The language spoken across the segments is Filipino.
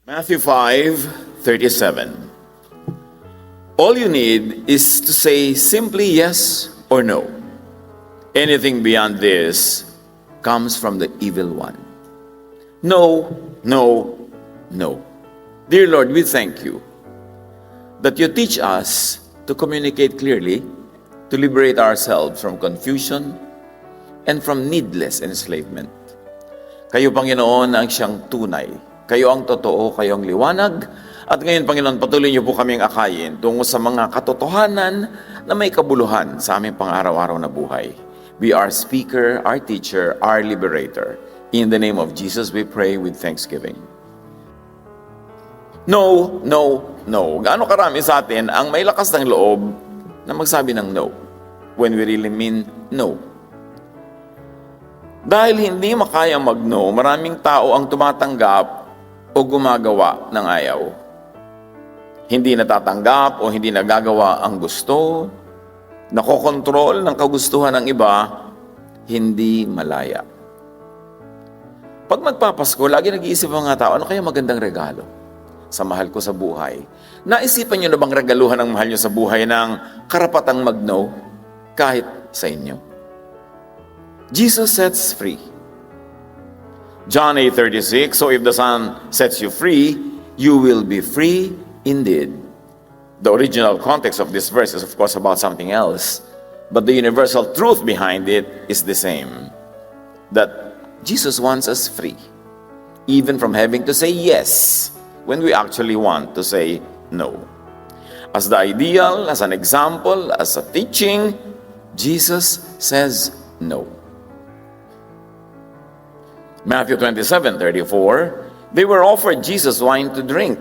Matthew 5:37. All you need is to say simply yes or no. Anything beyond this comes from the evil one. No, no, no. Dear Lord, we thank you that you teach us to communicate clearly, to liberate ourselves from confusion and from needless enslavement. Kayo, Panginoon, ang siyang tunay. Kayo ang totoo, kayo ang liwanag. At ngayon, Panginoon, patuloy niyo po kaming akayin tungo sa mga katotohanan na may kabuluhan sa aming pang-araw-araw na buhay. Be our speaker, our teacher, our liberator. In the name of Jesus, we pray with thanksgiving. No, no, no. Gaano karami sa atin ang may lakas ng loob na magsabi ng no when we really mean no? Dahil hindi makayang mag-no, maraming tao ang tumatanggap o gumagawa ng ayaw. Hindi natatanggap o hindi nagagawa ang gusto, nakokontrol ng kagustuhan ng iba, hindi malaya. Pag magpapasko, lagi nag-iisip ang mga tao, ano kaya magandang regalo sa mahal ko sa buhay? Naisipan nyo na bang regaluhan ang mahal nyo sa buhay ng karapatang mag-no kahit sa inyo? Jesus sets free. John 8:36, so if the Son sets you free, you will be free indeed. The original context of this verse is of course about something else, but the universal truth behind it is the same. That Jesus wants us free, even from having to say yes when we actually want to say no. As the ideal, as an example, as a teaching, Jesus says no. Matthew 27:34, they were offered Jesus wine to drink.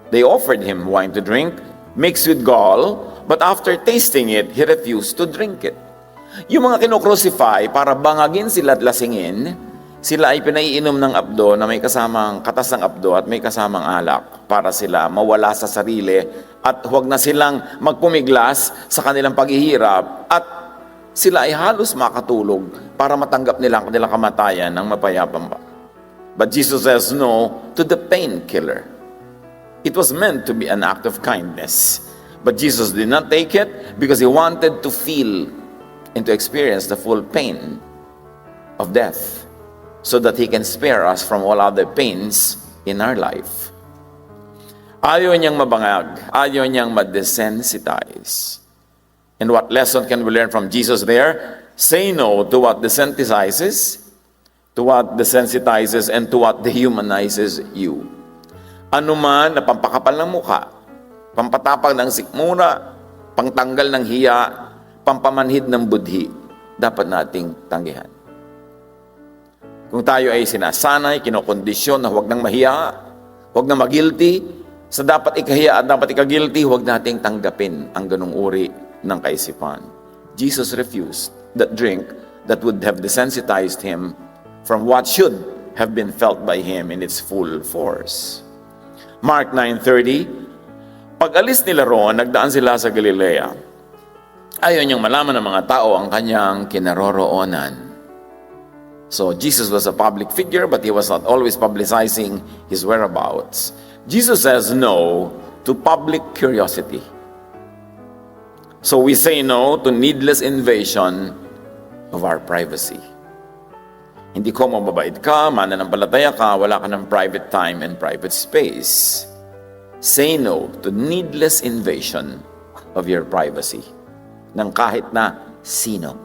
They offered him wine to drink, mixed with gall, but after tasting it, he refused to drink it. Yung mga kinocrucify para bangagin sila at lasingin, sila ay pinaiinom ng abdo na may kasamang katas ng abdo at may kasamang alak para sila mawala sa sarili at huwag na silang magpumiglas sa kanilang paghihirap at sila ay halos makatulog para matanggap nila ang kanilang kamatayan ng mapayapang pa. But Jesus says no to the painkiller. It was meant to be an act of kindness. But Jesus did not take it because he wanted to feel and to experience the full pain of death so that he can spare us from all other pains in our life. Ayaw niyang mabangag, ayaw niyang ma-desensitize. And what lesson can we learn from Jesus there? Say no to what desensitizes, and to what dehumanizes you. Ano man na pampakapal ng mukha, pampatapag ng sikmura, pangtanggal ng hiya, pampamanhid ng budhi, dapat nating tanggihan. Kung tayo ay sinasanay, kinokondisyon na huwag nang mahiya, huwag nang magilty, sa dapat ikahiya at dapat ikagilty, huwag nating tanggapin ang ganung uri ng kaisipan. Jesus refused that drink that would have desensitized him from what should have been felt by him in its full force. Mark 9:30, pag-alis nila roon, nagdaan sila sa Galilea. Ayaw niyang malaman ng mga tao ang kanyang kinaroroonan. So Jesus was a public figure, but he was not always publicizing his whereabouts. Jesus says no to public curiosity. So we say no to needless invasion of our privacy. Hindi ko mababait ka, mananampalataya ka, wala ka ng private time and private space. Say no to needless invasion of your privacy ng kahit na sino.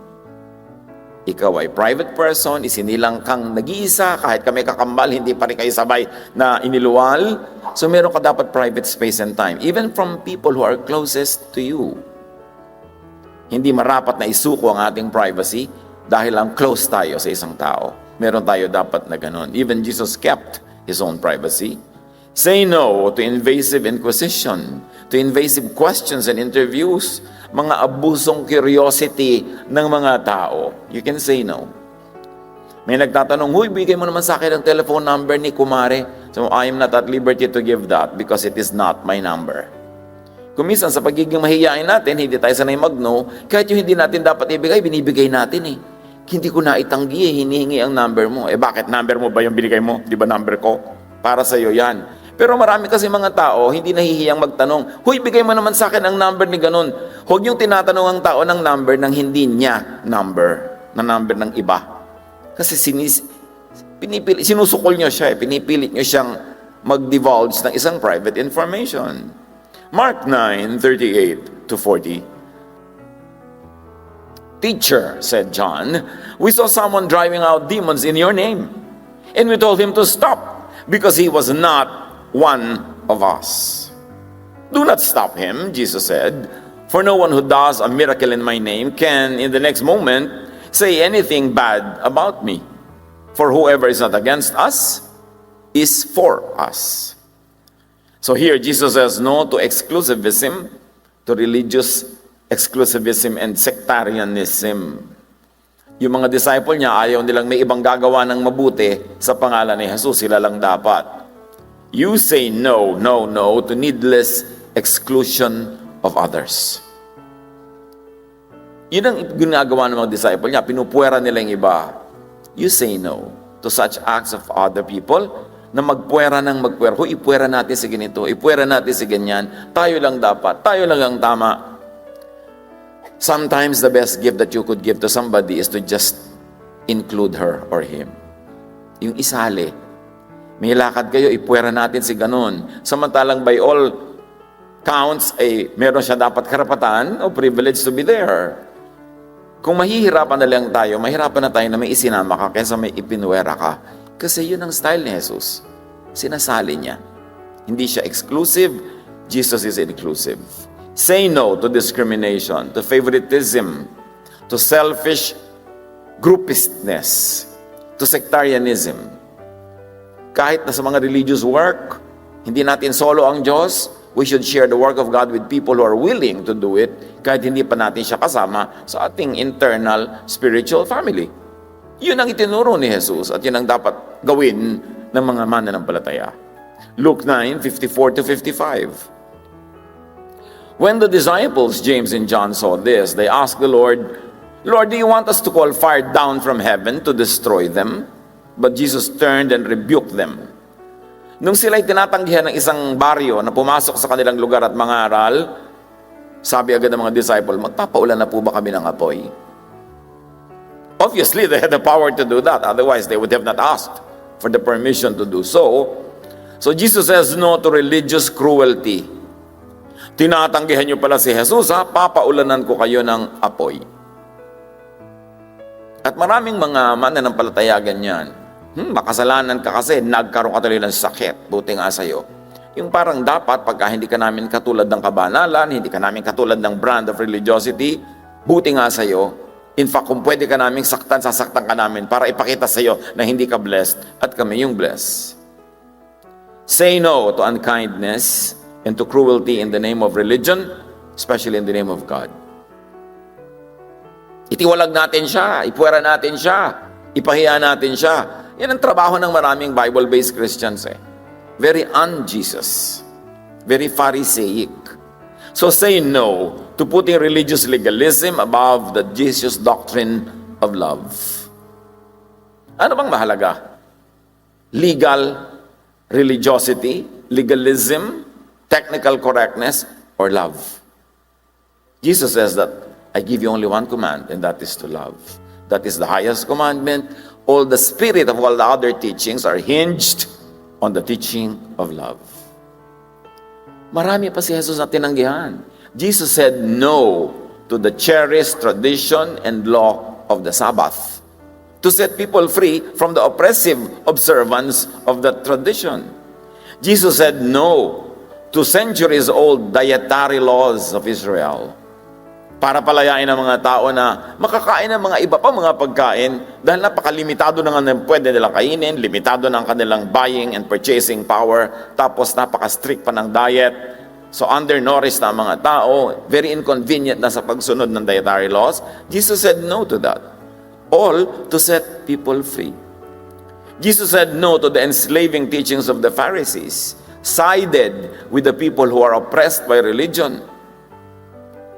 Ikaw ay private person, isinilang kang nag-iisa, kahit kami kakambal, hindi pa rin kayo sabay na iniluwal. So meron ka dapat private space and time, even from people who are closest to you. Hindi marapat na isuko ang ating privacy dahil lang close tayo sa isang tao. Meron tayo dapat na ganun. Even Jesus kept his own privacy. Say no to invasive inquisition, to invasive questions and interviews, mga abusong curiosity ng mga tao. You can say no. May nagtatanong, huy, bigay mo naman sa akin ang telephone number ni Kumare. So I am not at liberty to give that because it is not my number. Kumisan sa pagiging mahihiyain natin, hindi tayo sanay mag-no, kahit yung hindi natin dapat ibigay, binibigay natin eh. Hindi ko na itanggi hinihingi ang number mo. Bakit number mo ba yung binigay mo? Di ba number ko? Para sa'yo yan. Pero marami kasi mga tao, hindi nahihiyang magtanong, "Huy, bigay mo naman sa akin ang number ni ganun." Huwag niyong tinatanong ang tao ng number ng hindi niya number, na number ng iba. Kasi sinusukol niyo siya, pinipilit niyo siyang mag-divulge ng isang private information. Mark 9:38 to 40. "Teacher," said John, "we saw someone driving out demons in your name, and we told him to stop, because he was not one of us." "Do not stop him," Jesus said, "for no one who does a miracle in my name can in the next moment say anything bad about me. For whoever is not against us is for us." So here Jesus says no to exclusivism, to religious exclusivism and sectarianism. Yung mga disciple niya, ayaw nilang may ibang gagawa ng mabuti sa pangalan ni Jesus, sila lang dapat. You say no to needless exclusion of others. Yun ang ginagawa ng mga disciple niya, pinupuwera nila yung iba. You say no to such acts of other people na magpuwera ng magpuwera. Huy, ipuwera natin si ganito, ipuwera natin si ganyan. Tayo lang dapat, tayo lang ang tama. Sometimes the best gift that you could give to somebody is to just include her or him. Yung isali. May lakad kayo, ipuwera natin si ganun. Samantalang by all counts, meron siya dapat karapatan o privilege to be there. Kung mahihirapan na lang tayo, mahirapan na tayo na may isinama ka kaysa may ipinuwera ka. Kasi yun ang style ni Jesus. Sinasali niya. Hindi siya exclusive, Jesus is inclusive. Say no to discrimination, to favoritism, to selfish groupishness, to sectarianism. Kahit na sa mga religious work, hindi natin solo ang Diyos, we should share the work of God with people who are willing to do it, kahit hindi pa natin siya kasama sa ating internal spiritual family. Yun ang itinuro ni Jesus at yun ang dapat gawin ng mga mananampalataya. Luke 9:54 to 55. When the disciples, James and John, saw this, they asked the Lord, "Lord, do you want us to call fire down from heaven to destroy them?" But Jesus turned and rebuked them. Nung sila'y tinatanggihan ng isang baryo na pumasok sa kanilang lugar at mangaral, sabi agad ng mga disciple, "Magpapaulan na po ba kami ng apoy?" Obviously, they had the power to do that. Otherwise, they would have not asked for the permission to do so. So Jesus says no to religious cruelty. Tinatanggihan niyo pala si Jesus, papaulanan ko kayo ng apoy. At maraming mga mananampalataya ganyan. Makasalanan ka kasi, nagkaroon ka tuloy ng sakit. Buti nga sa'yo. Yung parang dapat, pagka hindi ka namin katulad ng kabanalan, hindi ka namin katulad ng brand of religiosity, buti nga sa'yo. In fact, kung pwede ka namin saktan, sasaktan ka namin para ipakita sa'yo na hindi ka blessed at kami yung blessed. Say no to unkindness and to cruelty in the name of religion, especially in the name of God. Itiwalag natin siya, ipuwera natin siya, ipahiya natin siya. Yan ang trabaho ng maraming Bible-based Christians. Very un-Jesus. Very Pharisaic. So say no to putting religious legalism above the Jesus doctrine of love. Ano bang mahalaga? Legal religiosity, legalism, technical correctness, or love? Jesus says that I give you only one command, and that is to love. That is the highest commandment. All the spirit of all the other teachings are hinged on the teaching of love. Marami pa si Jesus na tinanggihan. Jesus said no to the cherished tradition and law of the Sabbath, to set people free from the oppressive observance of that tradition. Jesus said no to centuries-old dietary laws of Israel, para palayain ang mga tao na makakain ng mga iba pa mga pagkain dahil napakalimitado na nga pwede nilang kainin, limitado na ang kanilang buying and purchasing power, tapos napaka-strict pa ng diet. So undernourished na ang mga tao, very inconvenient na sa pagsunod ng dietary laws. Jesus said no to that. All to set people free. Jesus said no to the enslaving teachings of the Pharisees, sided with the people who are oppressed by religion.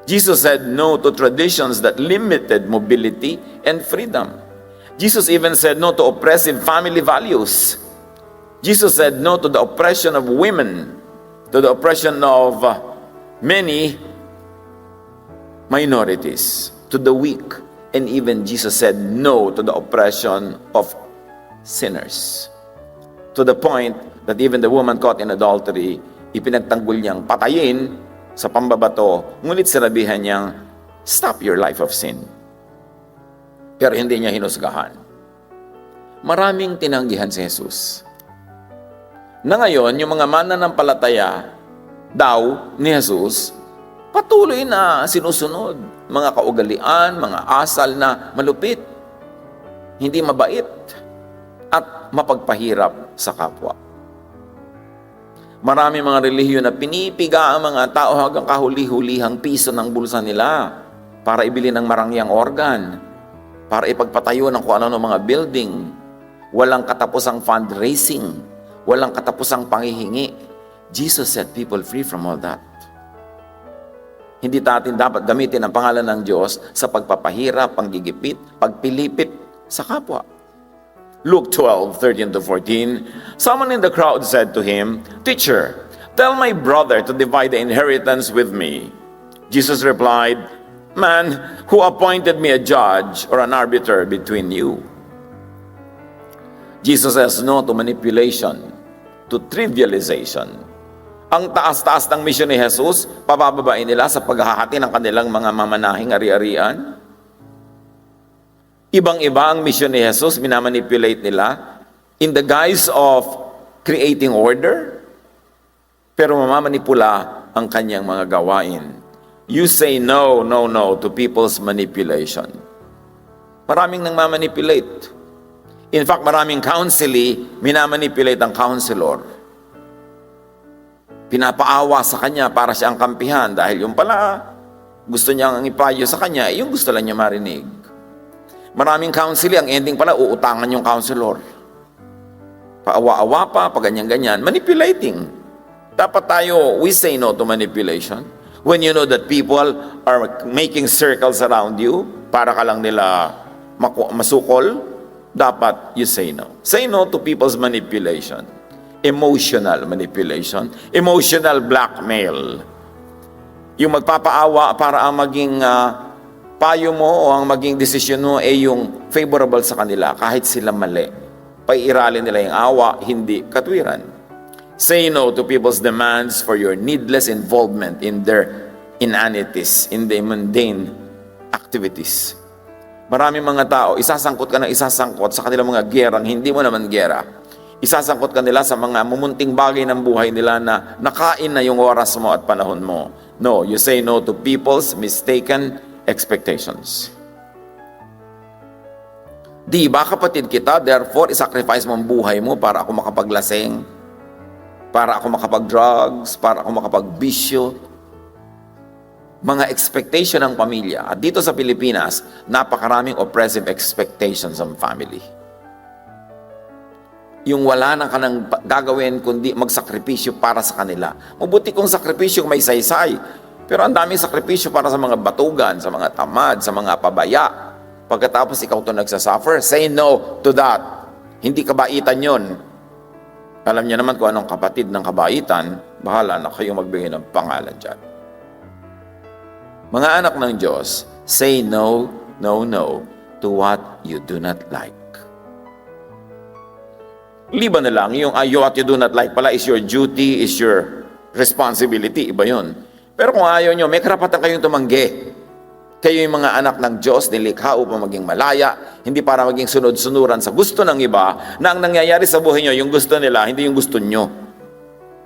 Jesus said no to traditions that limited mobility and freedom. Jesus even said no to oppressive family values. Jesus said no to the oppression of women, to the oppression of many minorities, to the weak. And even Jesus said no to the oppression of sinners. To the point that even the woman caught in adultery, ipinagtanggol niyang patayin sa pambabato, ngunit sinabihan niyang, stop your life of sin. Pero hindi niya hinusgahan. Maraming tinanggihan si Jesus. Na ngayon, yung mga mananampalataya daw ni Jesus, patuloy na sinusunod. Mga kaugalian, mga asal na malupit, hindi mabait, at mapagpahirap sa kapwa. Marami mga relihiyon na pinipiga ang mga tao hanggang kahuli-hulihang piso ng bulsa nila para ibili ng marangyang organ, para ipagpatayo ng kung ano ng mga building. Walang katapusang fundraising, walang katapusang panghihingi. Jesus set people free from all that. Hindi natin dapat gamitin ang pangalan ng Diyos sa pagpapahirap, panggigipit, pagpilipit sa kapwa. Luke 12:13-14, someone in the crowd said to him, "Teacher, tell my brother to divide the inheritance with me." Jesus replied, "Man, who appointed me a judge or an arbiter between you?" Jesus says no to manipulation, to trivialization. Ang taas-taas ng misyon ni Jesus, pabababain nila sa paghahati ng kanilang mga mamanahing ari-arian. Ibang-iba ang misyon ni Jesus, minamanipulate nila in the guise of creating order, pero mamamanipula ang kanyang mga gawain. You say no, no, no to people's manipulation. Maraming nang mamanipulate. In fact, maraming counselee, minamanipulate ang counselor. Pinapaawa sa kanya para siya ang kampihan dahil yung pala, gusto niyang ipayo sa kanya, yung gusto lang niya marinig. Maraming counselee, ang ending pala, uutangan yung counselor. Paawa-awa pa, paganyan-ganyan, manipulating. Dapat tayo, we say no to manipulation. When you know that people are making circles around you, para ka lang nila masukol, dapat you say no. Say no to people's manipulation. Emotional manipulation. Emotional blackmail. Yung magpapaawa para ang maging payo mo o ang maging desisyon mo ay yung favorable sa kanila kahit sila mali. Paiiralin nila yung awa, hindi katwiran. Say no to people's demands for your needless involvement in their inanities, in the mundane activities. Maraming mga tao, isasangkot ka ng isasangkot sa kanilang mga gerang, hindi mo naman gera. Isasangkot ka nila sa mga mumunting bagay ng buhay nila na nakain na yung oras mo at panahon mo. No, you say no to people's mistaken expectations. Di ba kapatid kita, therefore, isacrifice mo ang buhay mo para ako makapaglaseng, para ako makapag-drugs, para ako makapagbisyo. Mga expectation ng pamilya. At dito sa Pilipinas, napakaraming oppressive expectations ng family. Yung wala na ka nang gagawin kundi magsakripisyo para sa kanila. Mabuti kung sakripisyo may saysay. Pero ang daming sakripisyo para sa mga batugan, sa mga tamad, sa mga pabaya. Pagkatapos ikaw ito nagsasuffer, say no to that. Hindi kabaitan yon. Alam niyo naman kung anong kapatid ng kabaitan, bahala na kayo magbigay ng pangalan dyan. Mga anak ng Diyos, say no, no, no to what you do not like. Liban na lang, yung what you do not like pala is your duty, is your responsibility, iba yun. Pero kung ayaw nyo, may karapatan kayong tumanggi. Kayo yung mga anak ng Diyos, nilikha upang maging malaya, hindi para maging sunod-sunuran sa gusto ng iba, na ang nangyayari sa buhay nyo, yung gusto nila, hindi yung gusto nyo.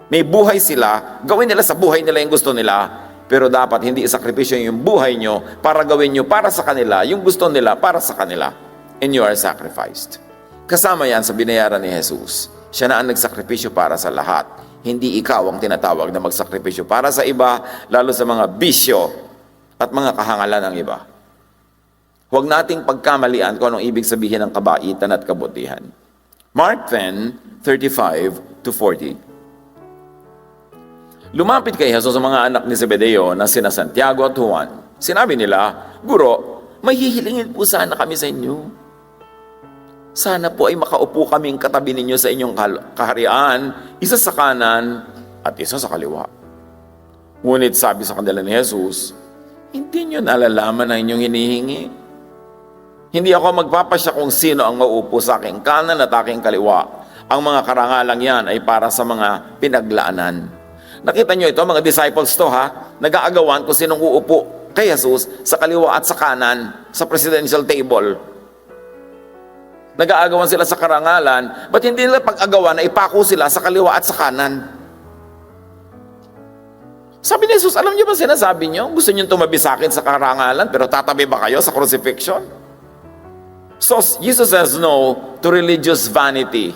May buhay sila, gawin nila sa buhay nila yung gusto nila, pero dapat hindi isakripisyo yung buhay nyo para gawin nyo para sa kanila, yung gusto nila para sa kanila. And you are sacrificed. Kasama yan sa binayaran ni Jesus. Siya na ang nagsakripisyo para sa lahat. Hindi ikaw ang tinatawag na magsakripisyo para sa iba, lalo sa mga bisyo at mga kahangalan ng iba. Huwag nating pagkamalian kung anong ibig sabihin ng kabaitan at kabutihan. Mark 10:35-40. Lumapit kay Jesus ang mga anak ni Zebedeo na sina Santiago at Juan. Sinabi nila, "Guro, may hihilingin po sana kami sa inyo." Sana po ay makaupo kaming katabi ninyo sa inyong kaharian, isa sa kanan at isa sa kaliwa. Ngunit sabi sa kanila ni Jesus, hindi nyo nalalaman ang inyong hinihingi. Hindi ako magpapasya kung sino ang maupo sa aking kanan at aking kaliwa. Ang mga karangalang yan ay para sa mga pinaglaanan. Nakita nyo ito, mga disciples to ha, nag-aagawan kung sinong uupo kay Jesus sa kaliwa at sa kanan sa presidential table. Nag-aagawan sila sa karangalan, ba't hindi nila pag-agawan na ipako sila sa kaliwa at sa kanan? Sabi ni Jesus, alam niyo ba sinasabi niyo? Gusto niyo tumabi sa akin sa karangalan, pero tatabi ba kayo sa crucifixion? So, Jesus says no to religious vanity.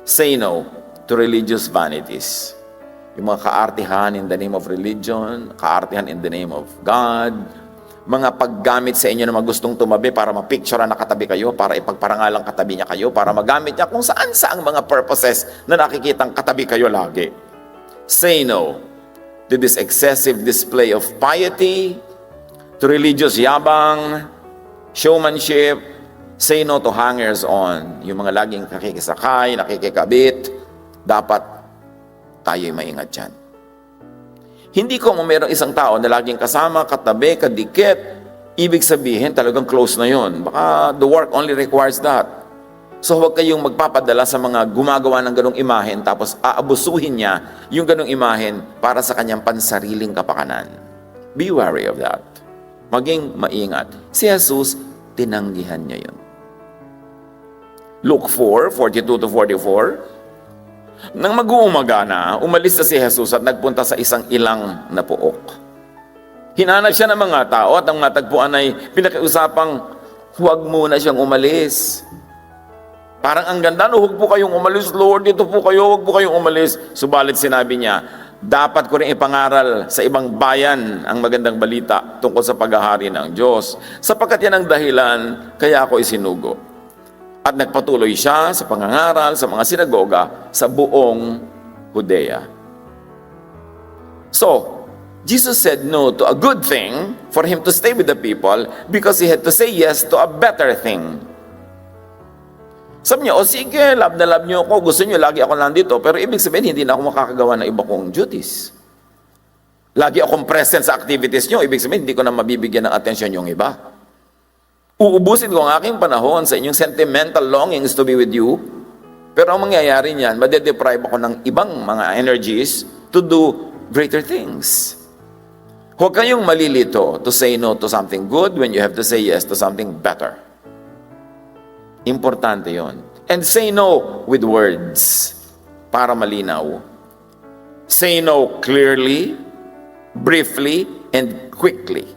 Say no to religious vanities. Yung mga kaartihan in the name of religion, kaartihan in the name of God, mga paggamit sa inyo na magustong tumabi para mapicture na nakatabi kayo, para ipagparangalang katabi niya kayo, para magamit niya kung saan-saang mga purposes na nakikitang katabi kayo lagi. Say no to this excessive display of piety, to religious yabang, showmanship. Say no to hangers-on, yung mga laging nakikisakay, nakikikabit. Dapat tayo'y maingat dyan. Hindi ko mayroong isang tao na laging kasama, katabi, kadikit, ibig sabihin talagang close na yon. Baka the work only requires that. So huwag kayong magpapadala sa mga gumagawa ng ganong imahen tapos aabusuhin niya yung ganong imahen para sa kanyang pansariling kapakanan. Be wary of that. Maging maingat. Si Jesus, tinanggihan niya yun. Luke 4:42-44. Nang mag-uumaga na, umalis na si Jesus at nagpunta sa isang ilang na puok. Hinanap siya ng mga tao at ang matagpuan ay pinakiusapang huwag muna siyang umalis. Parang ang ganda, no, huwag po kayong umalis, Lord, dito po kayo, huwag po kayong umalis. Subalit sinabi niya, dapat ko rin ipangaral sa ibang bayan ang magandang balita tungkol sa paghahari ng Diyos. Sapagkat yan ang dahilan, kaya ako isinugo. At nagpatuloy siya sa pangangaral sa mga sinagoga sa buong Judea. So, Jesus said no to a good thing for him to stay with the people because he had to say yes to a better thing. Sabi niya, o sige, love na love niyo ako, gusto niyo lagi ako nandito, pero ibig sabihin, hindi na ako makakagawa ng iba kong duties. Lagi akong present sa activities niyo, ibig sabihin, hindi ko na mabibigyan ng atensyon yung iba. Uubusin ko ang aking panahon sa inyong sentimental longings to be with you, pero ang mangyayari niyan, madedeprive ako ng ibang mga energies to do greater things. Huwag kayong malilito to say no to something good when you have to say yes to something better. Importante yon. And say no with words para malinaw. Say no clearly, briefly, and quickly.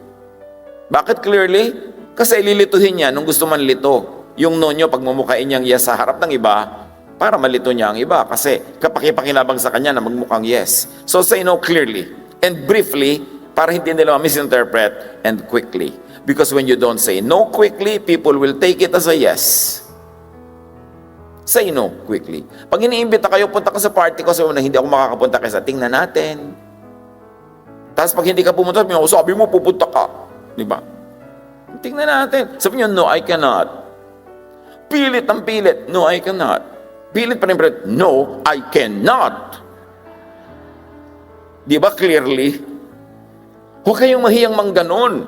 Bakit clearly? Kasi lilituhin niya nung gusto man lito. Yung no nyo, pag mumukhain niyang yes sa harap ng iba, para malito niya ang iba. Kasi kapakipakinabang sa kanya na magmukhang yes. So say no clearly and briefly para hindi nila misinterpret, and quickly. Because when you don't say no quickly, people will take it as a yes. Say no quickly. Pag iniimbita kayo, punta ka sa party ko, sabi mo na hindi ako makakapunta kasi tingnan natin. Tapos pag hindi ka pumunta, sabi mo pupunta ka. Di ba? Tingnan natin. Sabi niyo, no, I cannot. Pilit ang pilit. No, I cannot. Pilit pa rin pilit. No, I cannot. Di ba clearly? Huwag kayong mahiyang mangganon.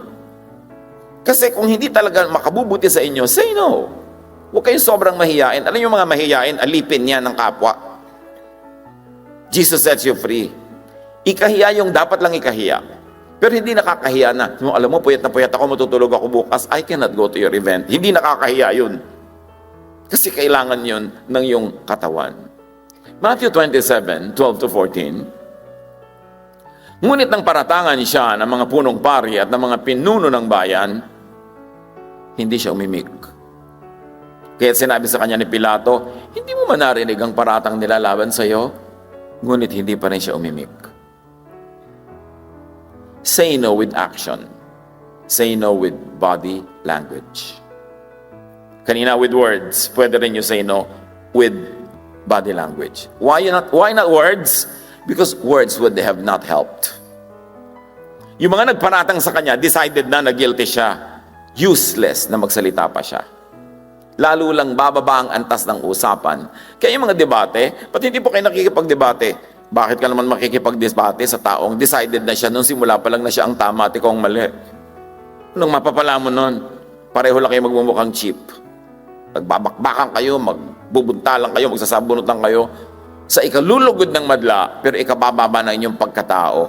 Kasi kung hindi talaga makabubuti sa inyo, say no. Huwag kayong sobrang mahiyain. Alam niyo mga mahiyain, alipin niya ng kapwa. Jesus sets you free. Ikahiya yung dapat lang ikahiya. Pero hindi nakakahiya na. Alam mo, puyat na puyat ako, matutulog ako bukas. I cannot go to your event. Hindi nakakahiya yun. Kasi kailangan yun ng iyong katawan. Matthew 27:12-14. Ngunit nang paratangan siya ng mga punong pari at ng mga pinuno ng bayan, hindi siya umimik. Kaya sinabi sa kanya ni Pilato, hindi mo man narinig ang paratang nila laban sa iyo? Ngunit hindi pa rin siya umimik. Say no with action. Say no with body language. Kanina with words, pwede rin you say no with body language. Why not words? Because words would have not helped. Yung mga nagparatang sa kanya, decided na guilty siya. Useless na magsalita pa siya. Lalo lang bababa ang antas ng usapan. Kaya yung mga debate, pati hindi po kayo nakikipagdebate. Bakit ka naman makikipagdebate sa taong decided na siya nung simula pa lang na siya ang tama at ikaw ang mali? Anong mapapala mo nun? Pareho lang kayo magmumukhang cheap. Magbabakbakan kayo, magbubuntalan kayo, magsasabunutan kayo sa ikalulugod ng madla, pero ikabababa ng inyong pagkatao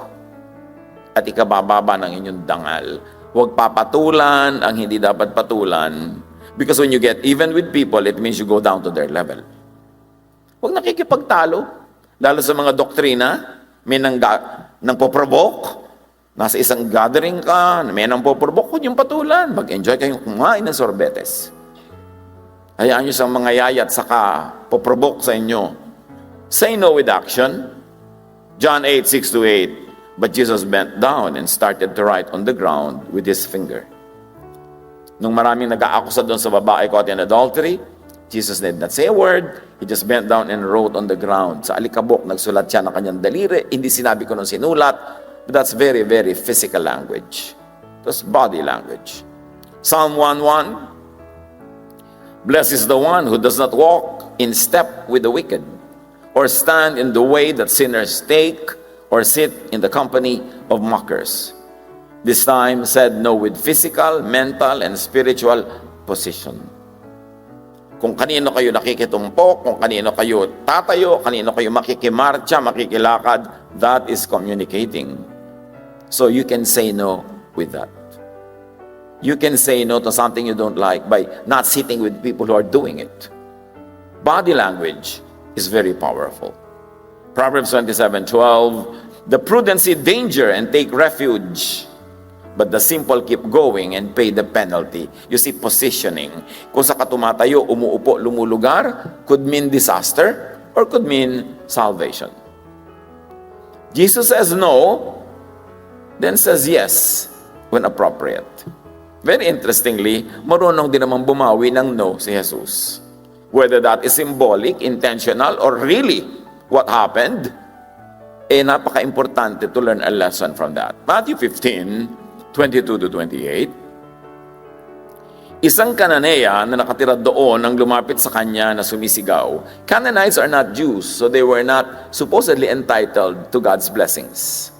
at ikabababa ng inyong dangal. Huwag papatulan ang hindi dapat patulan, because when you get even with people, it means you go down to their level. Huwag nakikipagtalo, lalo sa mga doktrina, may nang poprovoke, nasa isang gathering ka, may nang poprovoke, huwag yung patulan, mag-enjoy kayong kumain ng sorbetes. Hayaan nyo sa mga yayat saka poprovoke sa inyo. Say no with action. John 8:6-8. But Jesus bent down and started to write on the ground with his finger. Nung maraming nag-aakusa doon sa babae caught in adultery, Jesus did not say a word. He just bent down and wrote on the ground. Sa alikabok, nagsulat siya ng kanyang daliri. Hindi sinabi ko nung sinulat, but that's very, very physical language. That's body language. Psalm 1:1. Blessed is the one who does not walk in step with the wicked, or stand in the way that sinners take, or sit in the company of mockers. This time said no with physical, mental, and spiritual position. Kung kanino kayo nakikitumpok, kung kanino kayo tatayo, kanino kayo makikimarcha, makikilakad, that is communicating. So you can say no with that. You can say no to something you don't like by not sitting with people who are doing it. Body language is very powerful. Proverbs 27:12, the prudent see danger and take refuge, but the simple keep going and pay the penalty. You see, positioning. Kung sa katumatayo, umuupo, lumulugar, could mean disaster or could mean salvation. Jesus says no, then says yes when appropriate. Very interestingly, marunong din naman bumawi ng no si Jesus. Whether that is symbolic, intentional, or really what happened, napaka-importante to learn a lesson from that. Matthew 15:22-28. Isang Kananea na nakatira doon ang lumapit sa kanya na sumisigaw. Canaanites are not Jews, so they were not supposedly entitled to God's blessings.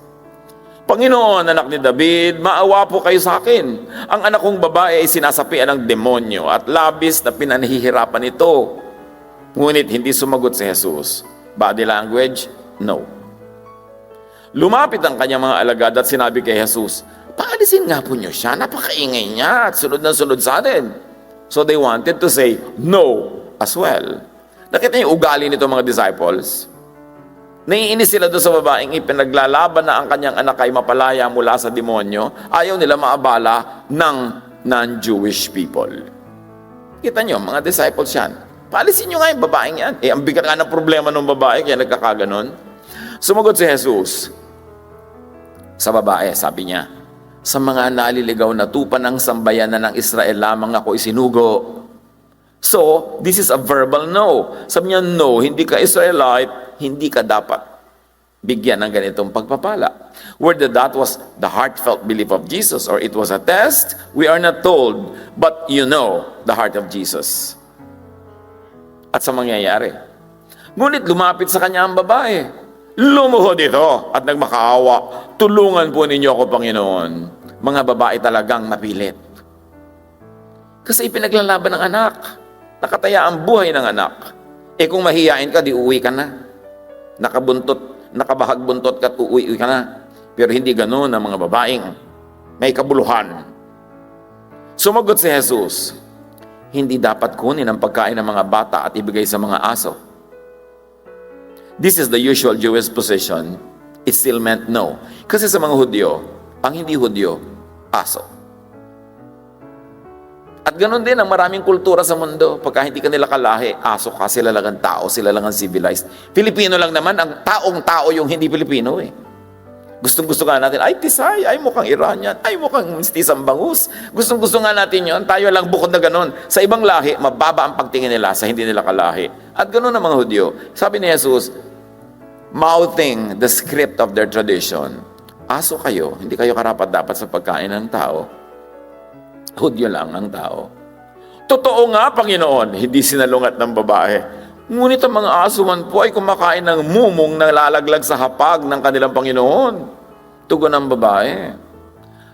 Panginoon, anak ni David, maawa po kayo sa akin. Ang anak kong babae ay sinasapian ng demonyo at labis na pinanhihirapan ito. Ngunit hindi sumagot si Jesus. Body language, no. Lumapit ang kanyang mga alagad at sinabi kay Jesus, paalisin nga po niyo siya, napakaingay niya at sunod na sunod sa atin. So they wanted to say no as well. Nakita niyo yung ugali nito mga disciples? Naiinis sila doon sa babaeng ipinaglalaban na ang kanyang anak ay mapalaya mula sa demonyo. Ayaw nila maabala ng non-Jewish people. Kita nyo, mga disciples yan. Paalisin nyo nga yung babaeng yan. Ang bigat nga ng problema ng babae, kaya nagkakaganon. Sumagot si Jesus sa babae, sabi niya, sa mga naliligaw na tupa ng sambayanan ng Israel lamang ako isinugo. So, this is a verbal no. Sabi niya, no, hindi ka Israelite, hindi ka dapat bigyan ng ganitong pagpapala. Whether that was the heartfelt belief of Jesus or it was a test, we are not told, but you know the heart of Jesus. At sa mangyayari. Ngunit lumapit sa kanya ang babae. Lumuhod ito at nagmakaawa. Tulungan po ninyo ako, Panginoon. Mga babae talagang mapilit. Kasi ipinaglalaban ng anak. Nakataya ang buhay ng anak. Kung mahihain ka, di uwi ka na. Nakabahagbuntot ka at uuwi ka na. Pero hindi ganoon ang mga babaeng may kabuluhan. Sumagot si Jesus, hindi dapat kunin ang pagkain ng mga bata at ibigay sa mga aso. This is the usual Jewish position. It still meant no. Kasi sa mga Hudyo, ang hindi Hudyo, aso. At ganoon din ang maraming kultura sa mundo. Pagka hindi ka nila kalahi, aso ka, sila lang ang tao, sila lang ang civilized. Pilipino lang naman, ang taong-tao yung hindi Pilipino eh. Gustong-gusto nga natin, ay Tisay, ay mukhang Iranian, ay mukhang Tisang Bangus. Gustong-gusto nga natin yon. Tayo lang bukod na ganoon. Sa ibang lahi, mababa ang pagtingin nila sa hindi nila kalahi. At ganoon ang mga Hudyo. Sabi ni Jesus, mouthing the script of their tradition. Aso kayo, hindi kayo karapat-dapat sa pagkain ng tao. Hudyo lang ang tao. Totoo nga, Panginoon, hindi sinalungat ng babae. Ngunit ang mga aso man po ay kumakain ng mumong na lalaglag sa hapag ng kanilang Panginoon. Tugon ng babae.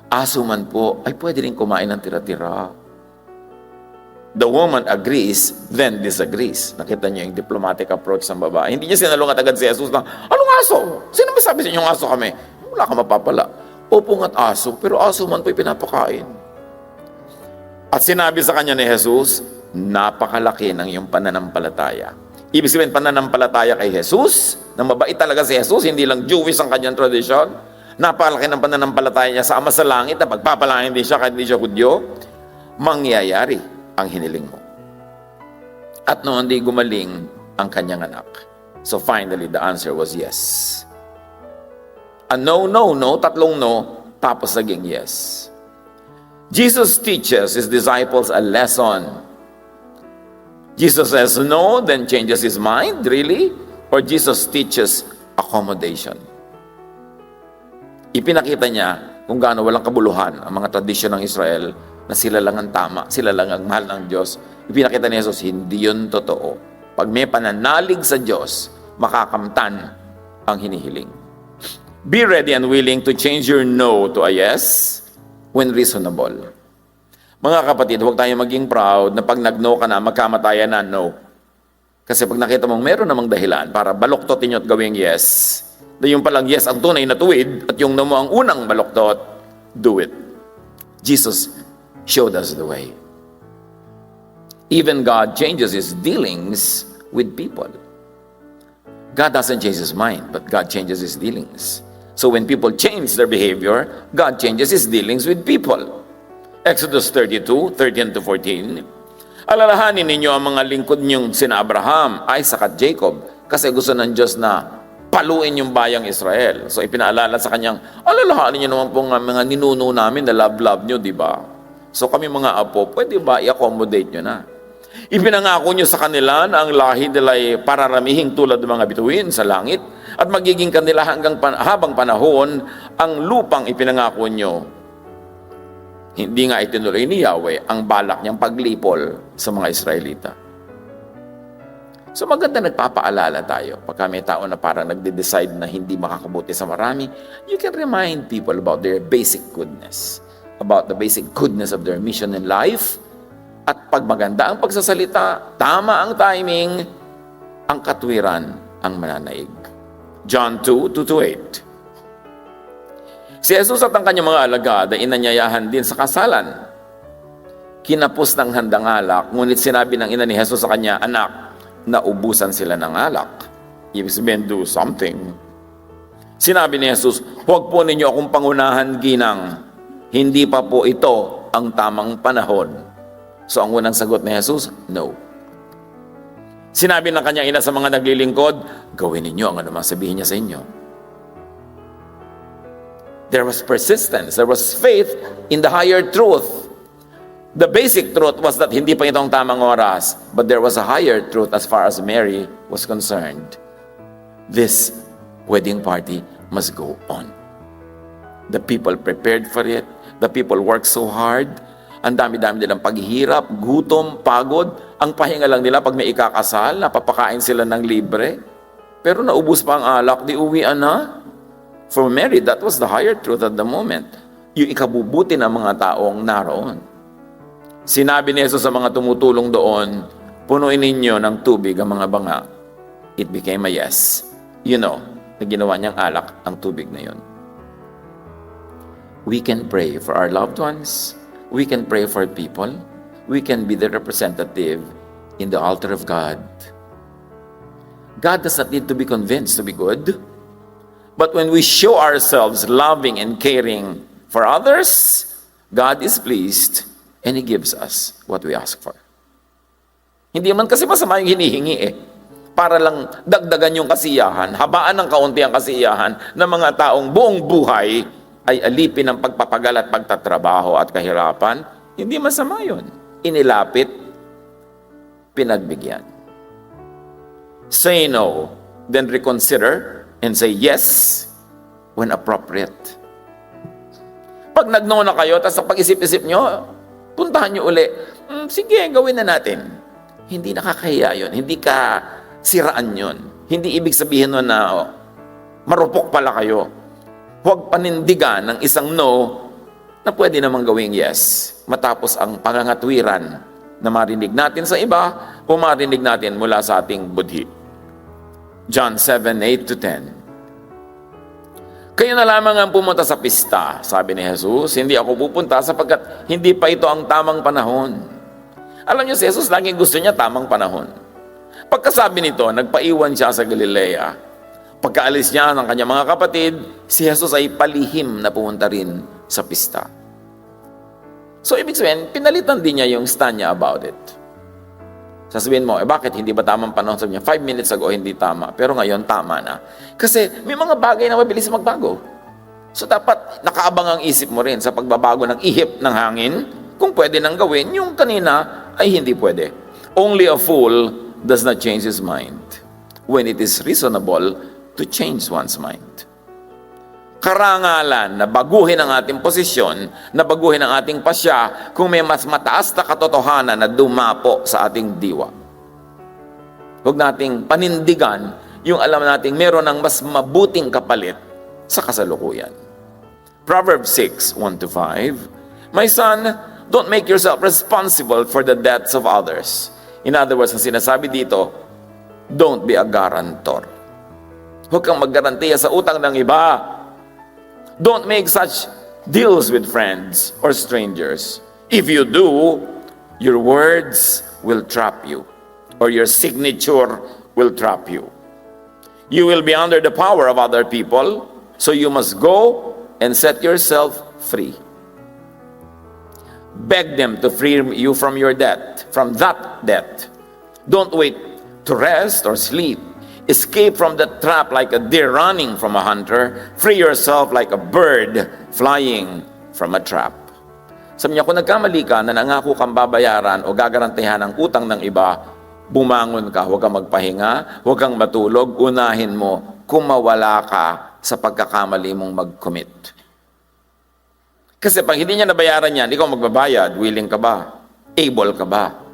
Aso man po ay pwede rin kumain ng tira-tira. The woman agrees, then disagrees. Nakita niyo yung diplomatic approach ng babae. Hindi niya sinalungat agad si Jesus na, anong aso? Sino ba sabi sa inyong aso kami? Wala ka mapapala. Opo nga't aso, pero aso man po'y pinapakain. At sinabi sa kanya ni Jesus, napakalaki ng iyong pananampalataya. Ibig sabihin, pananampalataya kay Jesus, na mabait talaga si Jesus, hindi lang Jewish ang kanyang tradisyon. Napakalaki ng pananampalataya niya sa Ama sa Langit, na pagpapalangin din siya kahit hindi siya Hudyo. Mangyayari ang hiniling mo. At noon di gumaling ang kanyang anak. So finally, the answer was yes. A no, no, no, tatlong no, tapos naging yes. Jesus teaches his disciples a lesson. Jesus says no, then changes his mind, really? Or Jesus teaches accommodation? Ipinakita niya kung gaano walang kabuluhan ang mga tradisyon ng Israel na sila lang ang tama, sila lang ang mahal ng Diyos. Ipinakita ni Jesus, hindi yun totoo. Pag may pananalig sa Diyos, makakamtan ang hinihiling. Be ready and willing to change your no to a yes when reasonable. Mga kapatid, huwag tayo maging proud na pag nag-no ka na, magkamatayan na, no. Kasi pag nakita mong meron namang dahilan para baloktotin nyo at gawing yes, na yung palang yes ang tunay na tuwid at yung no mo ang unang baloktot, do it. Jesus showed us the way. Even God changes his dealings with people. God doesn't change his mind, but God changes his dealings. So when people change their behavior, God changes his dealings with people. Exodus 32, 13-14. Alalahanin ninyo ang mga lingkod niyong sina Abraham, Isaac at Jacob, kasi gusto ng Diyos na paluin yung bayang Israel. So ipinaalala sa kanyang, alalahanin niyo naman po ang mga ninuno namin na love-love niyo, di ba? So kami mga apo, pwede ba i-accommodate niyo na? Ipinangako niyo sa kanila na ang lahi nila ay pararamihing tulad ng mga bituin sa langit at magiging kanila habang panahon ang lupang ipinangako niyo. Hindi nga itinuloy ni Yahweh ang balak niyang paglipol sa mga Israelita. So maganda nagpapaalala tayo. Pagka may tao na parang nagde-decide na hindi makakabuti sa marami, you can remind people about their basic goodness, about the basic goodness of their mission in life. At pag maganda ang pagsasalita, tama ang timing, ang katwiran ang mananaig. John 2:2-8. Si Jesus at ang kanyang mga alagad ay inanyayahan din sa kasalan. Kinapos ng handang alak, ngunit sinabi ng ina ni Jesus sa kanya, anak, naubusan sila ng alak. Ibig sabihin, do something. Sinabi ni Jesus, huwag po ninyo akong pangunahan, ginang. Hindi pa po ito ang tamang panahon. So ang unang sagot ni Jesus, no. Sinabi ng kanyang ina sa mga naglilingkod, gawin ninyo ang anumang sabihin niya sa inyo. There was persistence, there was faith in the higher truth. The basic truth was that hindi pa ito ang tamang oras, but there was a higher truth as far as Mary was concerned. This wedding party must go on. The people prepared for it. The people worked so hard. Ang dami-dami nilang paghihirap, gutom, pagod. Ang pahinga lang nila pag may ikakasal, napapakain sila ng libre. Pero naubos pa ang alak, di uwian na. For Mary, that was the higher truth at the moment. Yung ikabubuti ng mga taong naroon. Sinabi ni Jesus sa mga tumutulong doon, punuin ninyo ng tubig ang mga banga. It became a yes. You know, na ginawa niyang alak ang tubig na yun. We can pray for our loved ones. We can pray for people. We can be the representative in the altar of God. God does not need to be convinced to be good. But when we show ourselves loving and caring for others, God is pleased and He gives us what we ask for. Hindi man kasi masama yung hinihingi para lang dagdagan yung kasiyahan, habaan ng kaunti ang kasiyahan ng mga taong buong buhay ay alipin ng pagpapagal at pagtatrabaho at kahirapan. Hindi masama yun. Inilapit, pinagbigyan. Say no, then reconsider, and say yes when appropriate. Pag nag-no na kayo, tapos pag-isip-isip nyo, puntahan nyo uli, sige, gawin na natin. Hindi nakakahiya yun. Hindi ka siraan yun. Hindi ibig sabihin nun na marupok pala kayo. Huwag panindigan ng isang no na pwede namang gawing yes. Matapos ang pangangatwiran na marinig natin sa iba o marinig natin mula sa ating budhi. John 7:8-10. Kayo na lamang ang pumunta sa pista, sabi ni Jesus. Hindi ako pupunta sapagkat hindi pa ito ang tamang panahon. Alam niyo, si Jesus laging gusto niya tamang panahon. Pagkasabi nito, nagpaiwan siya sa Galilea. Pagkaalis niya ng kanyang mga kapatid, si Jesus ay palihim na pumunta rin sa pista. So, ibig sabihin, pinalitan din niya yung stand niya about it. Sasabihin mo, bakit hindi ba tamang panahon? Sabi niya, 5 minutes ago, hindi tama. Pero ngayon, tama na. Kasi may mga bagay na mabilis magbago. So, dapat nakaabang ang isip mo rin sa pagbabago ng ihip ng hangin. Kung pwede nang gawin, yung kanina ay hindi pwede. Only a fool does not change his mind when it is reasonable to change one's mind. Karangalan na baguhin ang ating posisyon, na baguhin ang ating pasya kung may mas mataas na katotohanan na dumapo sa ating diwa. Huwag nating panindigan yung alam nating meron ng mas mabuting kapalit sa kasalukuyan. Proverbs 6:1-5. My son, don't make yourself responsible for the debts of others. In other words, ang sinasabi dito, don't be a guarantor. Huwag kang maggarantiya sa utang ng iba. Don't make such deals with friends or strangers. If you do, your words will trap you, or your signature will trap you. You will be under the power of other people, so you must go and set yourself free. Beg them to free you from your debt, from that debt. Don't wait to rest or sleep. Escape from the trap like a deer running from a hunter. Free yourself like a bird flying from a trap. Sabi niya, kung nagkamali ka na nangako kang babayaran o gagarantihan ang utang ng iba, bumangon ka, huwag kang magpahinga, huwag kang matulog, unahin mo kung mawala ka sa pagkakamali mong mag-commit. Kasi pag hindi niya nabayaran yan, ikaw magbabayad, willing ka ba? Able ka ba?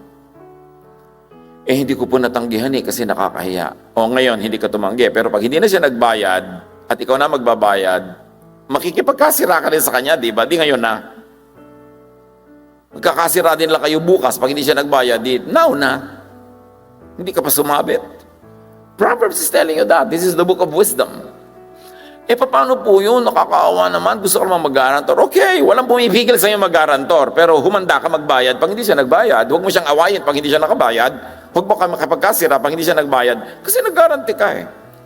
Hindi ko po natanggihan kasi nakakahiya. O ngayon, hindi ka tumanggi. Pero pag hindi na siya nagbayad, at ikaw na magbabayad, makikipagkasira ka rin sa kanya, di ba? Di ngayon na. Magkakasira din lang kayo bukas pag hindi siya nagbayad, now na. Hindi ka pa sumabit. Proverbs is telling you that. This is the book of wisdom. Paano po yun? Nakakaawa naman. Gusto ko naman mag-garantor. Okay, walang pumipigil sa iyo mag-garantor. Pero humanda ka magbayad pag hindi siya nagbayad. Huwag mo siyang awayin pag hindi siya nakabayad. Huwag mo ka makapagkasira pag hindi siya nagbayad. Kasi nag-guarantee ka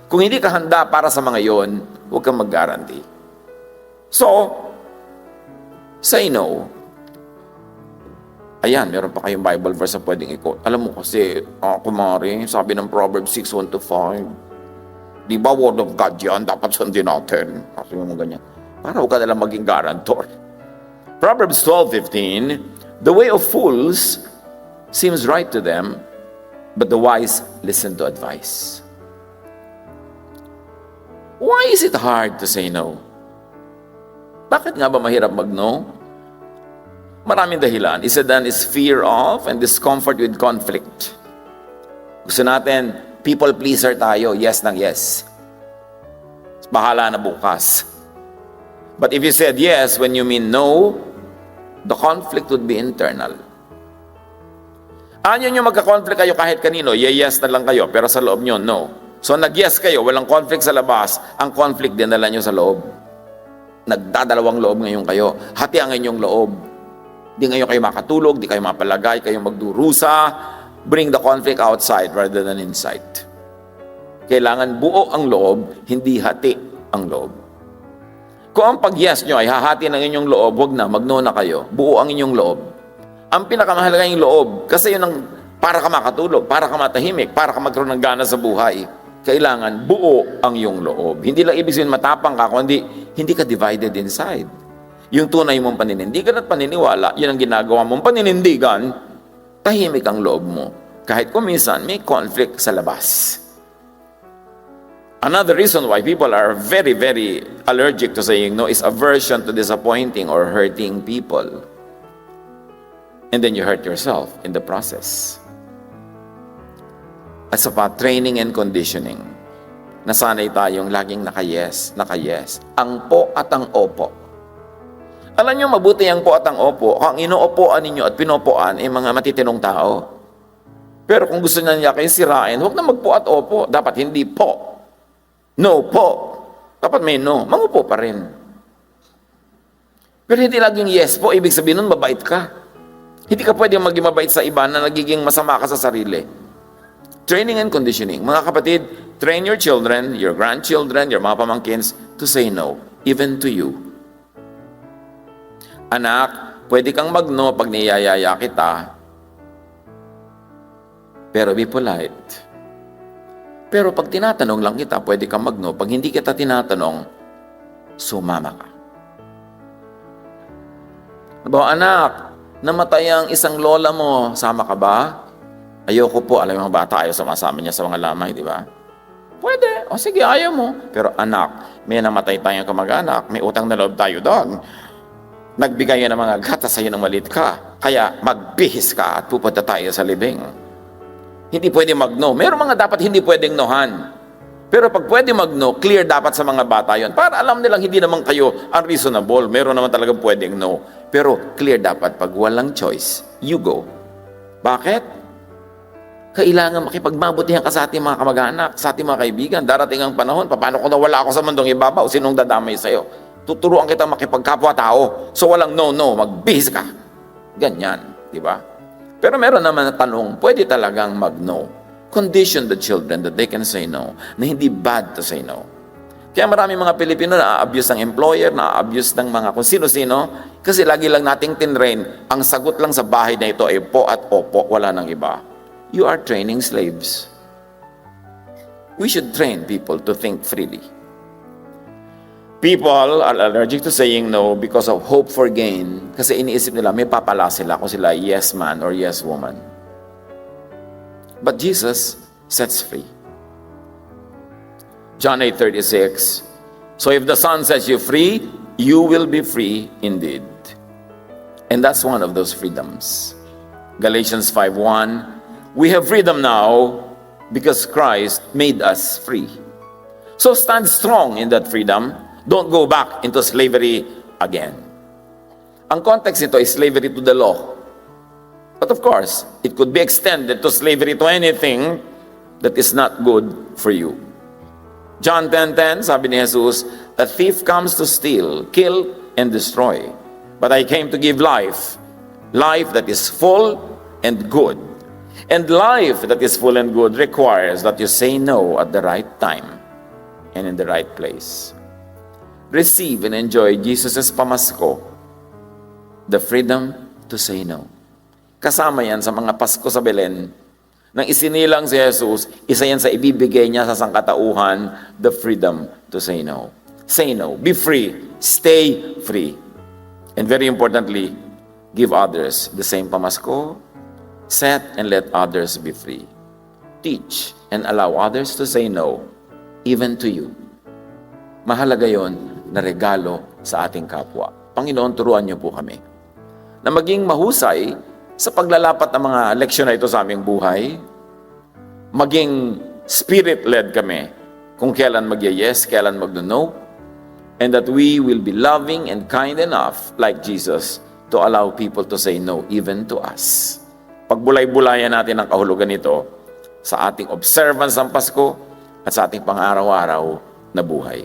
Kung hindi ka handa para sa mga yon, huwag kang mag-guarantee. So, say no. Ayan, meron pa kayong Bible verse na pwedeng i-quote. Alam mo kasi, kumari, sabi ng Proverbs 6:1-5, di ba word of God yan? Dapat sundin natin. Kasi mo ganyan. Para huwag ka nalang maging guarantor. Proverbs 12:15, the way of fools seems right to them, but the wise listen to advice. Why is it hard to say no? Bakit nga ba mahirap mag-no? Maraming dahilan. Isa dan is fear of and discomfort with conflict. Gusto natin, people pleaser tayo, yes nang yes. Bahala na bukas. But if you said yes when you mean no, the conflict would be internal. Anyo nyo magka-conflict kayo kahit kanino, yes na lang kayo, pero sa loob nyo, no. So nag-yes kayo, walang conflict sa labas, ang conflict dinala nyo sa loob. Nagdadalawang loob ngayon kayo, hati ang inyong loob. Di ngayon kayo makatulog, di kayo mapalagay, kayo magdurusa. Bring the conflict outside rather than inside. Kailangan buo ang loob, hindi hati ang loob. Kung ang pag-yes nyo ay hahati ng inyong loob, wag na, mag-no na kayo. Buo ang inyong loob. Ang pinakamahalaga yung loob, kasi yun ang para ka makatulog, para ka matahimik, para ka magkaroon ng gana sa buhay. Kailangan buo ang iyong loob. Hindi lang ibig sabihin matapang ka, kundi hindi ka divided inside. Yung tunay mong paninindigan at paniniwala, yun ang ginagawa mong paninindigan, tahimik ang loob mo. Kahit kung minsan may conflict sa labas. Another reason why people are very, very allergic to saying no is aversion to disappointing or hurting people. And then you hurt yourself in the process. At sa training and conditioning, nasanay tayong laging naka-yes. Ang po at ang opo. Alam nyo, mabuti ang po at ang opo. Ang inuopoan ninyo at pinopoan ay mga matitinong tao. Pero kung gusto niya kayo sirain, huwag na magpo at opo. Dapat hindi po. No po. Dapat may no. Mangupo pa rin. Pero hindi laging yes po. Ibig sabihin nun, mabait ka. Hindi ka pwedeng maging mabait sa iba na nagiging masama ka sa sarili. Training and conditioning. Mga kapatid, train your children, your grandchildren, your mga pamangkins to say no, even to you. Anak, pwede kang mag-no pag niyayaya kita, pero be polite. Pero pag tinatanong lang kita, pwede kang mag-no. Pag hindi kita tinatanong, sumama ka. Anak, namatay ang isang lola mo, sama ka ba? Ayoko po, alam yung mga bata, ayaw sumasama niya sa mga lamay, di ba? Pwede, o sige, ayaw mo. Pero anak, may namatay tayong kamag-anak, may utang na loob tayo doon. Nagbigay ng mga gatas sa'yo ng malit ka, kaya magbihis ka at pupunta tayo sa libing. Hindi pwede mag-no. Meron mga dapat hindi pwedeng nohan. Pero pag pwede mag-no, clear dapat sa mga bata yon. Para alam nilang hindi naman kayo unreasonable. Meron naman talagang pwedeng no. Pero clear dapat pag walang choice, you go. Bakit? Kailangan makipagmabutihan ka sa ating mga kamag-anak, sa ating mga kaibigan. Darating ang panahon, paano kung nawala ako sa mundong ibabaw, sinong dadamay sa'yo? Tuturuan kita makipagkapwa-tao. So walang no, magbihis ka. Ganyan, di ba? Pero meron naman na tanong, pwede talagang mag-no. Condition the children that they can say no, na hindi bad to say no. Kaya maraming mga Pilipino na-abuse ng employer, na-abuse ng mga kung sino-sino, kasi lagi lang nating tinrain, ang sagot lang sa bahay na ito ay po at opo, wala nang iba. You are training slaves. We should train people to think freely. People are allergic to saying no because of hope for gain. Kasi iniisip nila, may papala sila kung sila yes man or yes woman. But Jesus sets free. John 8:36. So if the Son sets you free, you will be free indeed. And that's one of those freedoms. Galatians 5:1. We have freedom now because Christ made us free. So stand strong in that freedom. Don't go back into slavery again. Ang context nito is slavery to the law. But of course, it could be extended to slavery to anything that is not good for you. John 10:10, sabi ni Jesus, a thief comes to steal, kill, and destroy. But I came to give life, life that is full and good. And life that is full and good requires that you say no at the right time and in the right place. Receive and enjoy Jesus' pamasko, the freedom to say no. Kasama yan sa mga Pasko sa Belen. Nang isinilang si Jesus, isa yan sa ibibigay niya sa sangkatauhan, the freedom to say no. Say no. Be free. Stay free. And very importantly, give others the same pamasko. Set and let others be free. Teach and allow others to say no, even to you. Mahalaga yon na regalo sa ating kapwa. Panginoon, turuan niyo po kami na maging mahusay sa paglalapat ng mga leksyon na ito sa aming buhay, maging spirit-led kami kung kailan mag-yes, kailan mag-no, and that we will be loving and kind enough, like Jesus, to allow people to say no, even to us. Pagbulay-bulayan natin ang kahulugan nito sa ating observance ng Pasko at sa ating pang-araw-araw na buhay.